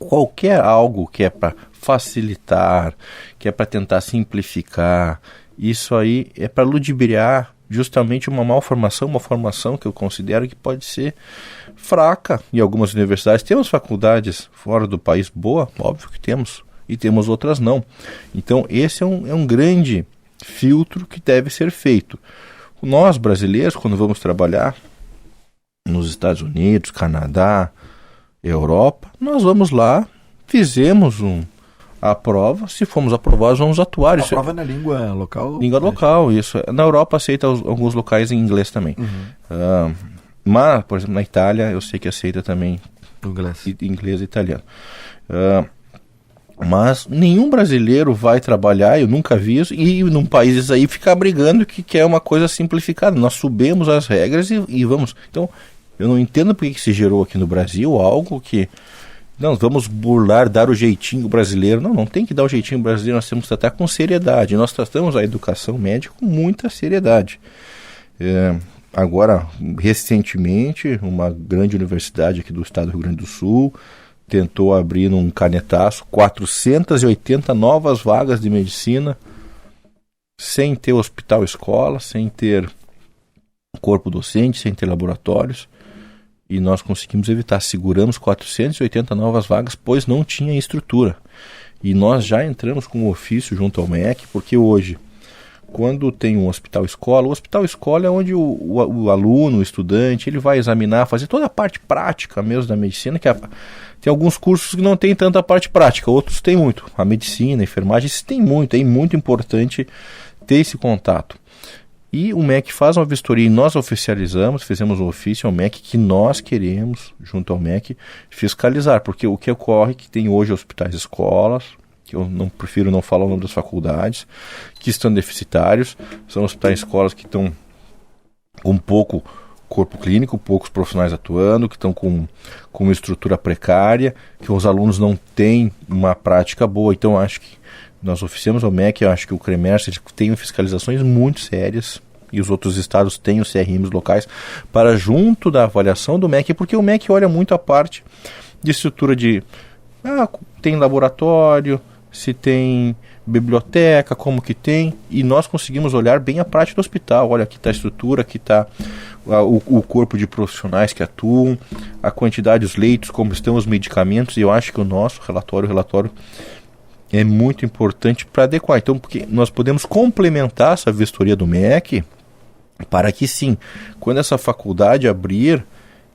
qualquer algo que é para facilitar, que é para tentar simplificar, isso aí é para ludibriar justamente uma malformação, uma formação que eu considero que pode ser fraca em algumas universidades. Temos faculdades fora do país boa, óbvio que temos, e temos outras não. Então esse é um grande filtro que deve ser feito. Nós brasileiros, quando vamos trabalhar nos Estados Unidos, Canadá, Europa, nós vamos lá, fizemos a prova, se fomos aprovados, vamos atuar. A prova é na língua local? Língua local, isso. Na Europa aceita alguns locais em inglês também. Mas, por exemplo, na Itália, eu sei que aceita também inglês e italiano. Mas nenhum brasileiro vai trabalhar, eu nunca vi isso, e num país aí ficar brigando que quer uma coisa simplificada. Nós subimos as regras e vamos. Então, eu não entendo por que se gerou aqui no Brasil algo que... Não, vamos burlar, dar o jeitinho brasileiro. Não tem que dar o jeitinho brasileiro, nós temos que tratar com seriedade. Nós tratamos a educação médica com muita seriedade. Agora, recentemente, uma grande universidade aqui do estado do Rio Grande do Sul tentou abrir num canetaço 480 novas vagas de medicina, sem ter hospital-escola, sem ter corpo docente, sem ter laboratórios. E nós conseguimos evitar, seguramos 480 novas vagas, pois não tinha estrutura. E nós já entramos com um ofício junto ao MEC, porque hoje, quando tem um hospital-escola, o hospital-escola é onde o aluno, o estudante, ele vai examinar, fazer toda a parte prática mesmo da medicina, que tem alguns cursos que não tem tanta parte prática, outros tem muito. A medicina, a enfermagem, isso tem muito, é muito importante ter esse contato. E o MEC faz uma vistoria e nós oficializamos, fizemos um ofício ao MEC que nós queremos, junto ao MEC, fiscalizar, porque o que ocorre é que tem hoje hospitais escolas, que eu prefiro não falar o nome das faculdades, que estão deficitários, são hospitais escolas que estão com pouco corpo clínico, poucos profissionais atuando, que estão com uma estrutura precária, que os alunos não têm uma prática boa. Então acho que nós oficiamos ao MEC, eu acho que o Cremers tem fiscalizações muito sérias e os outros estados têm os CRMs locais para junto da avaliação do MEC, porque o MEC olha muito a parte de estrutura de tem laboratório, se tem biblioteca, como que tem, e nós conseguimos olhar bem a parte do hospital. Olha, aqui está a estrutura, aqui está o corpo de profissionais que atuam, a quantidade dos leitos, como estão os medicamentos, e eu acho que o nosso relatório é muito importante para adequar. Então, porque nós podemos complementar essa vistoria do MEC para que sim, quando essa faculdade abrir,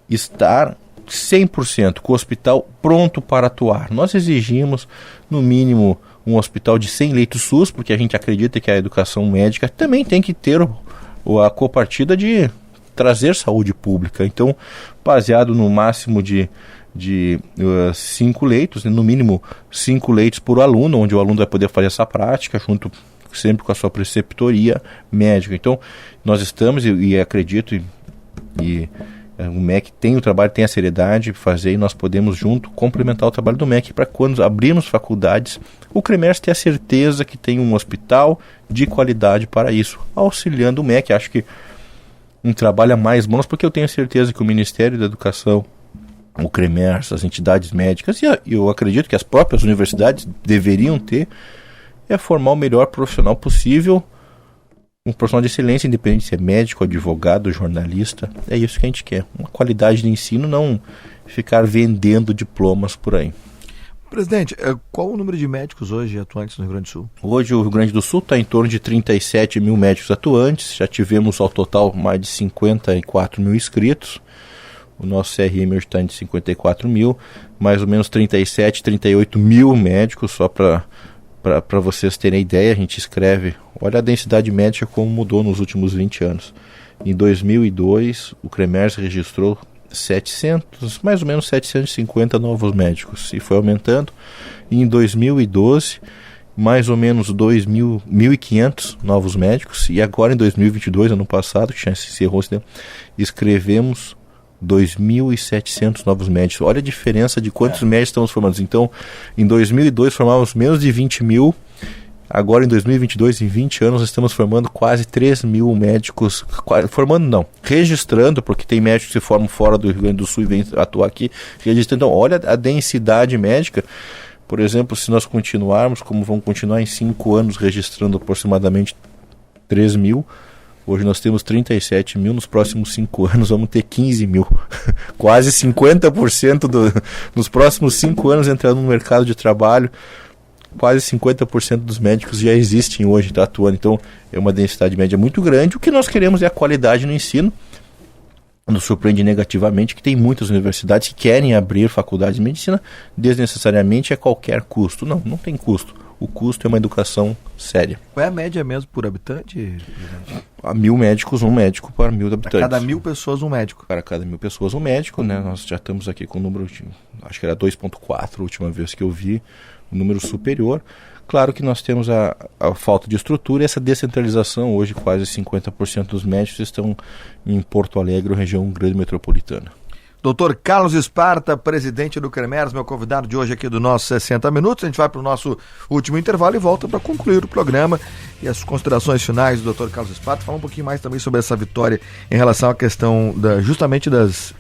estar 100% com o hospital pronto para atuar. Nós exigimos, no mínimo, um hospital de 100 leitos SUS, porque a gente acredita que a educação médica também tem que ter a copartida de trazer saúde pública. Então, baseado no máximo de 5 leitos, no mínimo 5 leitos por aluno, onde o aluno vai poder fazer essa prática, junto sempre com a sua preceptoria médica. Então, nós estamos, e acredito, e o MEC tem o trabalho, tem a seriedade de fazer, e nós podemos junto complementar o trabalho do MEC para quando abrirmos faculdades, o CREMERS ter a certeza que tem um hospital de qualidade para isso, auxiliando o MEC. Acho que um trabalho a mais bom, porque eu tenho certeza que o Ministério da Educação, o CREMERS, as entidades médicas, e eu acredito que as próprias universidades deveriam ter, é formar o melhor profissional possível, um profissional de excelência, independente se é médico, advogado, jornalista. É isso que a gente quer, uma qualidade de ensino, não ficar vendendo diplomas por aí. Presidente, qual o número de médicos hoje atuantes no Rio Grande do Sul? Hoje o Rio Grande do Sul está em torno de 37 mil médicos atuantes, já tivemos ao total mais de 54 mil inscritos. O nosso CRM hoje está em 54 mil, mais ou menos 37, 38 mil médicos, só para vocês terem ideia. A gente escreve, olha a densidade médica como mudou nos últimos 20 anos. Em 2002, o CREMERS registrou mais ou menos 750 novos médicos, e foi aumentando. E em 2012, mais ou menos 1.500 novos médicos, e agora em 2022, ano passado, que já se encerrou, escrevemos 2.700 novos médicos. Olha a diferença de quantos médicos estamos formando. Então, em 2002 formávamos menos de 20 mil, agora em 2022, em 20 anos, nós estamos formando quase 3 mil médicos, registrando, porque tem médicos que se formam fora do Rio Grande do Sul e vêm atuar aqui, registrando. Então, olha a densidade médica. Por exemplo, se nós continuarmos, como vamos continuar em 5 anos, registrando aproximadamente 3 mil, hoje nós temos 37 mil, nos próximos 5 anos vamos ter 15 mil. Quase 50% nos próximos 5 anos entrando no mercado de trabalho. Quase 50% dos médicos já existem hoje, está atuando. Então é uma densidade média muito grande. O que nós queremos é a qualidade no ensino. Nos surpreende negativamente que tem muitas universidades que querem abrir faculdades de medicina desnecessariamente a qualquer custo. Não tem custo. O custo é uma educação séria. Qual é a média mesmo por habitante? A 1.000 médicos, um médico para 1.000 habitantes. A cada 1.000 pessoas, um médico. Para cada 1.000 pessoas, um médico, né? Nós já estamos aqui com o número, acho que era 2,4 a última vez que eu vi, um número superior. Claro que nós temos a falta de estrutura e essa descentralização. Hoje quase 50% dos médicos estão em Porto Alegre, região grande metropolitana. Dr. Carlos Esparta, presidente do CREMERS, meu convidado de hoje aqui do nosso 60 Minutos. A gente vai para o nosso último intervalo e volta para concluir o programa e as considerações finais do Dr. Carlos Esparta. Falar um pouquinho mais também sobre essa vitória em relação à questão justamente das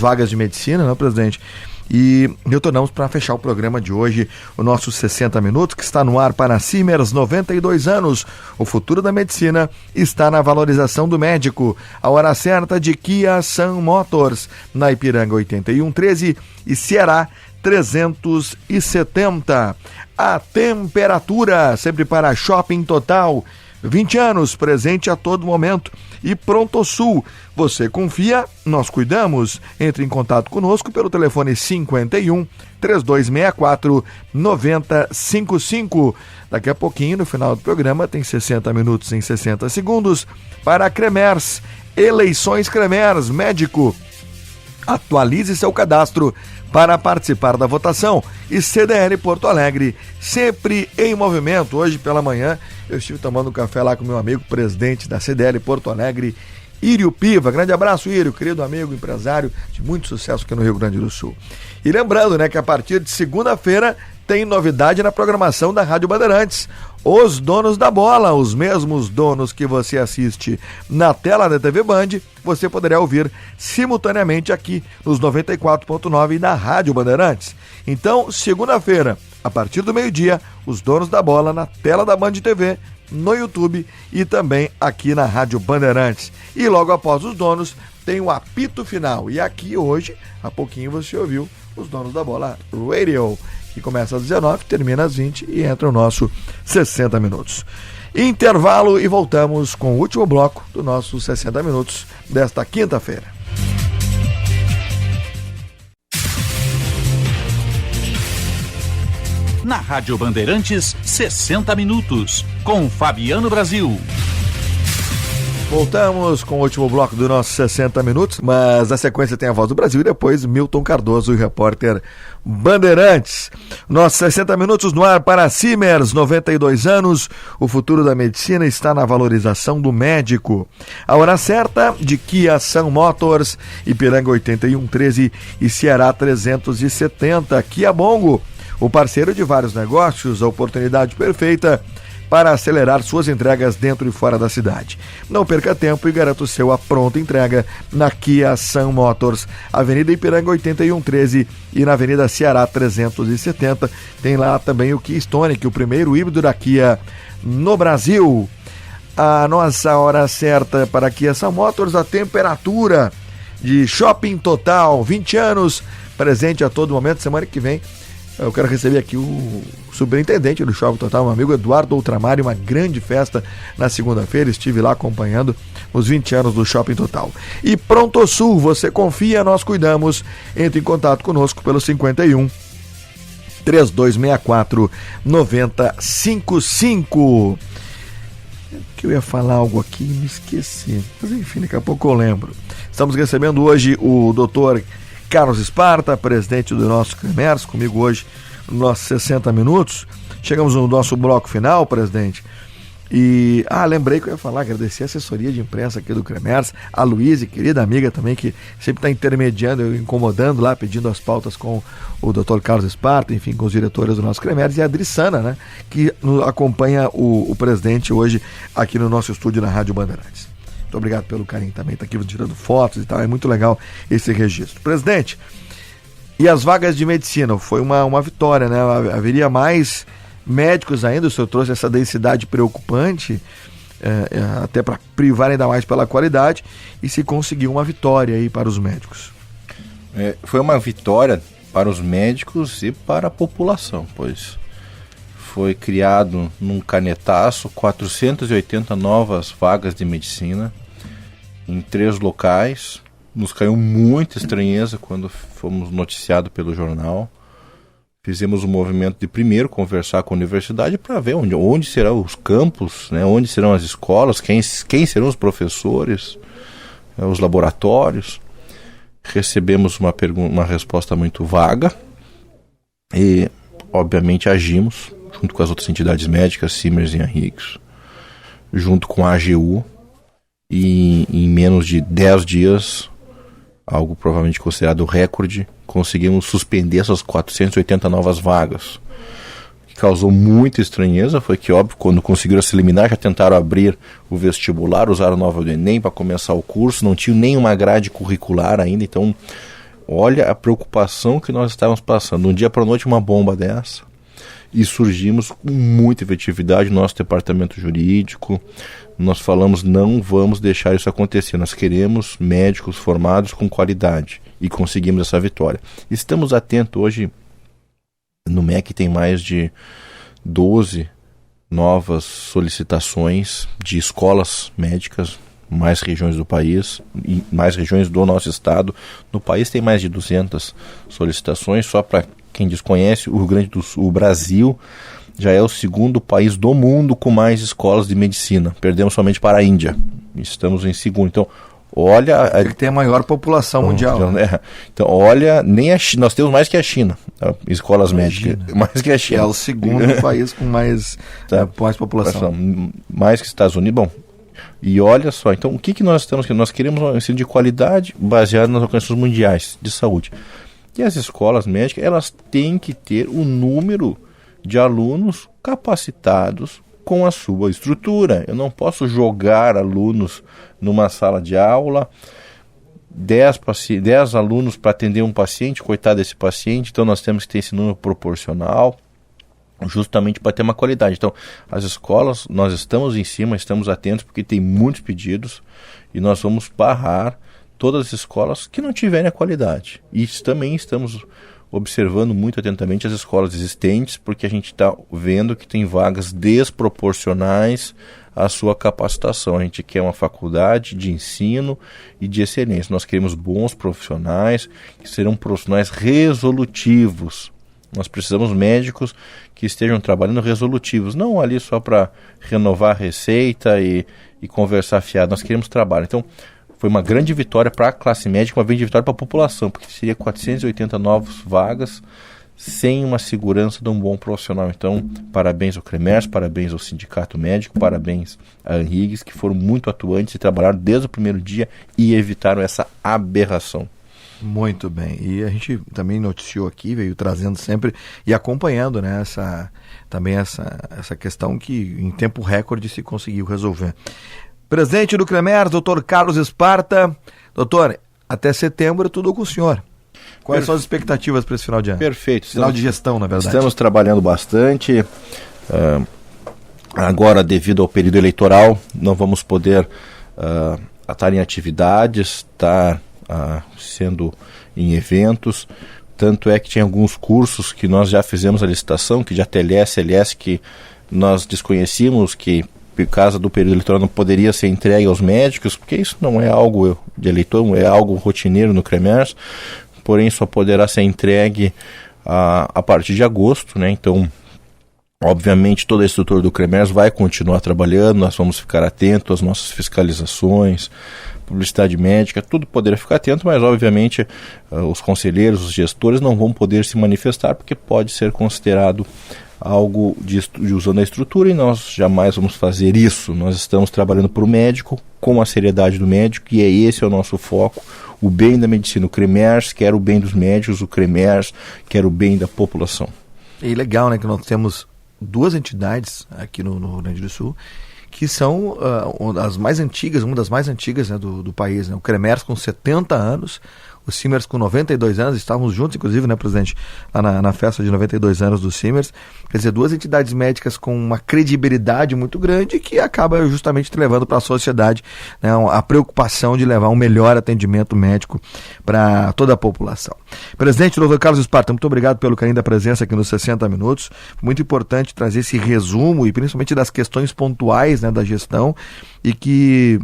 vagas de medicina, né, presidente? E retornamos para fechar o programa de hoje, o nosso 60 Minutos, que está no ar para Simers, 92 anos. O futuro da medicina está na valorização do médico. A hora certa de Kia Sun Motors, na Ipiranga 8113 e Ceará 370. A temperatura, sempre para Shopping Total, 20 anos, presente a todo momento. E Pronto Sul, você confia, nós cuidamos. Entre em contato conosco pelo telefone 51 3264 9055. Daqui a pouquinho, no final do programa, tem 60 minutos em 60 segundos para a CREMERS. Eleições CREMERS, médico. Atualize seu cadastro para participar da votação. E CDL Porto Alegre, sempre em movimento. Hoje pela manhã eu estive tomando café lá com meu amigo, presidente da CDL Porto Alegre, Írio Piva. Grande abraço, Írio, querido amigo, empresário de muito sucesso aqui no Rio Grande do Sul. E lembrando, né, que a partir de segunda-feira tem novidade na programação da Rádio Bandeirantes. Os donos da bola, os mesmos donos que você assiste na tela da TV Band, você poderá ouvir simultaneamente aqui nos 94.9 na Rádio Bandeirantes. Então, segunda-feira, a partir do meio-dia, os donos da bola na tela da Band TV, no YouTube e também aqui na Rádio Bandeirantes. E logo após os donos, tem o apito final. E aqui hoje, há pouquinho você ouviu os donos da bola Radio. que começa às 19, termina às 20 e entra o nosso 60 minutos. Intervalo e voltamos com o último bloco do nosso 60 minutos desta quinta-feira. Na Rádio Bandeirantes, 60 minutos, com Fabiano Brasil. Voltamos com o último bloco do nosso 60 minutos, mas na sequência tem a Voz do Brasil e depois Milton Cardoso, o repórter Bandeirantes. Nossos 60 minutos no ar para Simers, 92 anos. O futuro da medicina está na valorização do médico. A hora certa de Kia Sun Motors, Ipiranga 8113 e Ceará 370. Kia Bongo, o parceiro de vários negócios, a oportunidade perfeita para acelerar suas entregas dentro e fora da cidade. Não perca tempo e garanta o seu a pronta entrega na Kia Sun Motors, Avenida Ipiranga 8113 e na Avenida Ceará 370. Tem lá também o Kia Stonic, o primeiro híbrido da Kia no Brasil. A nossa hora certa para a Kia Sun Motors, a temperatura de Shopping Total, 20 anos, presente a todo momento. Semana que vem eu quero receber aqui o superintendente do Shopping Total, meu amigo Eduardo Outramari, uma grande festa na segunda-feira, estive lá acompanhando os 20 anos do Shopping Total. E Pronto Sul, você confia, nós cuidamos. Entre em contato conosco pelo 51 3264 9055. Que eu ia falar algo aqui e me esqueci, mas enfim, daqui a pouco eu lembro. Estamos recebendo hoje o doutor Carlos Esparta, presidente do nosso Cremers, comigo hoje nos nossos 60 minutos. Chegamos no nosso bloco final, presidente. E, lembrei que eu ia falar, agradecer a assessoria de imprensa aqui do Cremers, a Luísa, querida amiga também, que sempre está intermediando, incomodando lá, pedindo as pautas com o Dr. Carlos Esparta, enfim, com os diretores do nosso Cremers, e a Adriana, né, que acompanha o presidente hoje aqui no nosso estúdio na Rádio Bandeirantes. Muito obrigado pelo carinho também, está aqui tirando fotos e tal, é muito legal esse registro. Presidente, e as vagas de medicina? Foi uma vitória, né? Haveria mais médicos ainda, o senhor trouxe essa densidade preocupante, até para privar ainda mais pela qualidade, e se conseguiu uma vitória aí para os médicos. Foi uma vitória para os médicos e para a população, pois foi criado num canetaço 480 novas vagas de medicina em 3 locais. Nos caiu muita estranheza quando fomos noticiados pelo jornal. Fizemos um movimento de primeiro conversar com a universidade para ver onde serão os campos, né, onde serão as escolas, quem serão os professores, os laboratórios. Recebemos uma resposta muito vaga e, obviamente, agimos junto com as outras entidades médicas, Simers e Henriques, junto com a AGU, e em menos de 10 dias, algo provavelmente considerado recorde, conseguimos suspender essas 480 novas vagas. O que causou muita estranheza foi que, óbvio, quando conseguiram se eliminar, já tentaram abrir o vestibular, usaram a nova do Enem para começar o curso, não tinha nenhuma grade curricular ainda, então olha a preocupação que nós estávamos passando. De um dia para a noite, uma bomba dessa. E surgimos com muita efetividade no nosso departamento jurídico. Nós falamos, não vamos deixar isso acontecer. Nós queremos médicos formados com qualidade. E conseguimos essa vitória. Estamos atentos hoje, no MEC tem mais de 12 novas solicitações de escolas médicas, mais regiões do país, e mais regiões do nosso estado. No país tem mais de 200 solicitações, só para quem desconhece, o Rio Grande do Sul, o Brasil, já é o segundo país do mundo com mais escolas de medicina. Perdemos somente para a Índia. Estamos em segundo. Então, olha... Ele tem a maior população mundial. Né? Então, olha, nem a China, nós temos mais que a China, escolas médicas. Mais que a China. É o segundo país com mais população. Mais que os Estados Unidos. Bom, e olha só, então, o que nós estamos querendo? Nós queremos um ensino de qualidade baseado nas alcanções mundiais de saúde. E as escolas médicas, elas têm que ter um número de alunos capacitados com a sua estrutura. Eu não posso jogar alunos numa sala de aula, 10 alunos para atender um paciente, coitado desse paciente, então nós temos que ter esse número proporcional, justamente para ter uma qualidade. Então, as escolas, nós estamos em cima, estamos atentos, porque tem muitos pedidos, e nós vamos barrar todas as escolas que não tiverem a qualidade. E também estamos observando muito atentamente as escolas existentes, porque a gente está vendo que tem vagas desproporcionais à sua capacitação. A gente quer uma faculdade de ensino e de excelência. Nós queremos bons profissionais, que serão profissionais resolutivos. Nós precisamos de médicos que estejam trabalhando resolutivos, não ali só para renovar a receita e conversar fiado. Nós queremos trabalho. Então, foi uma grande vitória para a classe médica, uma grande vitória para a população, porque seria 480 novas vagas sem uma segurança de um bom profissional. Então, parabéns ao CREMERS, parabéns ao Sindicato Médico, parabéns à ANRIGS, que foram muito atuantes e trabalharam desde o primeiro dia e evitaram essa aberração. Muito bem, e a gente também noticiou aqui, veio trazendo sempre e acompanhando, né, essa questão que em tempo recorde se conseguiu resolver. Presidente do CREMERS, doutor Carlos Esparta. Doutor, até setembro tudo com o senhor. Quais são as expectativas para esse final de ano? Perfeito. Final de gestão, na verdade. Estamos trabalhando bastante. Agora, devido ao período eleitoral, não vamos poder estar em atividades, estar sendo em eventos. Tanto é que tinha alguns cursos que nós já fizemos a licitação, que de ATLS, LS, que nós desconhecíamos, que por causa do período eleitoral não poderia ser entregue aos médicos, porque isso não é algo de eleitor, é algo rotineiro no CREMERS, porém só poderá ser entregue a partir de agosto, né? Então, obviamente, toda a estrutura do CREMERS vai continuar trabalhando, nós vamos ficar atentos às nossas fiscalizações, publicidade médica, tudo poderá ficar atento, mas obviamente os conselheiros, os gestores não vão poder se manifestar, porque pode ser considerado algo de usando a estrutura, e nós jamais vamos fazer isso. Nós estamos trabalhando para o médico, com a seriedade do médico, e esse é o nosso foco, o bem da medicina. O CREMERS quer o bem dos médicos, o CREMERS quer o bem da população. E legal, né, que nós temos duas entidades aqui no Rio Grande do Sul, que são as mais antigas, uma das mais antigas, né, do país, né? O CREMERS com 70 anos, o Simers com 92 anos, estávamos juntos, inclusive, né, presidente, lá na festa de 92 anos do Simers. Quer dizer, duas entidades médicas com uma credibilidade muito grande, que acaba justamente levando para a sociedade, né, a preocupação de levar um melhor atendimento médico para toda a população. Presidente, doutor Carlos Esparta, muito obrigado pelo carinho da presença aqui nos 60 minutos. Muito importante trazer esse resumo, e principalmente das questões pontuais, né, da gestão, e que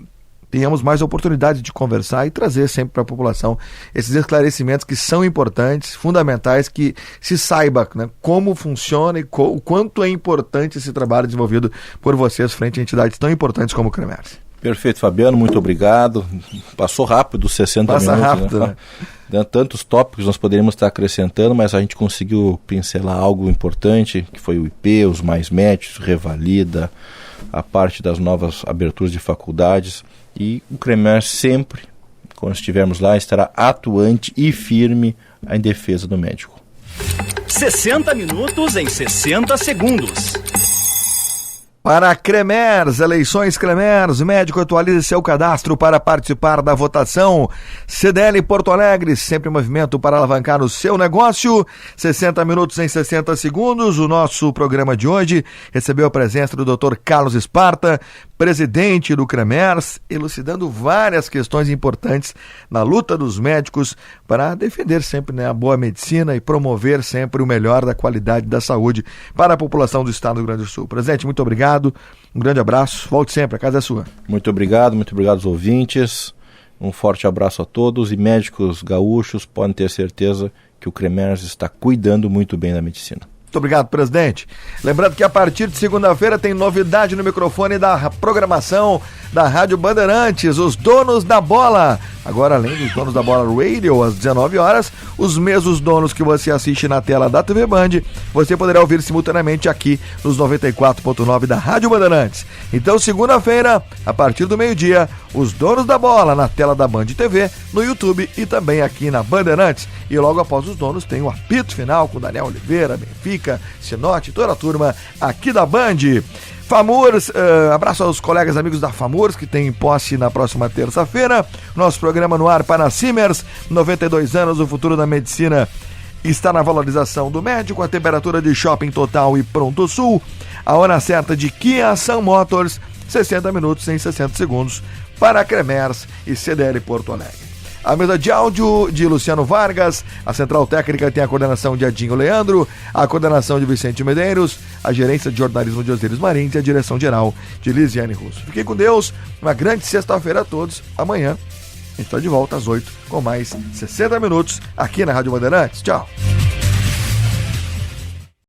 tenhamos mais oportunidade de conversar e trazer sempre para a população esses esclarecimentos que são importantes, fundamentais, que se saiba, né, como funciona e o quanto é importante esse trabalho desenvolvido por vocês frente a entidades tão importantes como o CREMERS. Perfeito, Fabiano, muito obrigado. Passou rápido os 60 minutos. Rápido, né? Tantos tópicos nós poderíamos estar acrescentando, mas a gente conseguiu pincelar algo importante, que foi o IP, os mais médicos, Revalida, a parte das novas aberturas de faculdades. E o CREMERS sempre, quando estivermos lá, estará atuante e firme em defesa do médico. 60 minutos em 60 segundos. Para a CREMERS, eleições CREMERS, médico atualize seu cadastro para participar da votação. CDL Porto Alegre, sempre em movimento para alavancar o seu negócio. 60 minutos em 60 segundos. O nosso programa de hoje recebeu a presença do Dr. Carlos Esparta, presidente do CREMERS, elucidando várias questões importantes na luta dos médicos para defender sempre, né, a boa medicina e promover sempre o melhor da qualidade da saúde para a população do estado do Rio Grande do Sul. Presidente, muito obrigado. Um grande abraço, volte sempre, a casa é sua. Muito obrigado aos ouvintes, um forte abraço a todos, e médicos gaúchos podem ter certeza que o CREMERS está cuidando muito bem da medicina. Muito obrigado, presidente. Lembrando que a partir de segunda-feira tem novidade no microfone da programação da Rádio Bandeirantes, os donos da bola. Agora, além dos donos da bola radio, às 19 horas, os mesmos donos que você assiste na tela da TV Band, você poderá ouvir simultaneamente aqui nos 94.9 da Rádio Bandeirantes. Então, segunda-feira, a partir do meio-dia, os donos da bola na tela da Band TV, no YouTube e também aqui na Bandeirantes. E logo após os donos tem o apito final com Daniel Oliveira, Benfica, Sinote, toda a turma aqui da Band. FAMURS, abraço aos colegas amigos da FAMURS, que tem posse na próxima terça-feira. Nosso programa no ar para Simers, 92 anos, o futuro da medicina está na valorização do médico, a temperatura de Shopping Total e Pronto Sul, a hora certa de Kia Sun Motors, 60 minutos em 60 segundos para CREMERS e CDL Porto Alegre. A mesa de áudio de Luciano Vargas, a central técnica tem a coordenação de Adinho Leandro, a coordenação de Vicente Medeiros, a gerência de jornalismo de Osíris Marins e a direção geral de Lisiane Russo. Fiquem com Deus, uma grande sexta-feira a todos. Amanhã a gente está de volta às 8 com mais 60 minutos aqui na Rádio Bandeirantes. Tchau.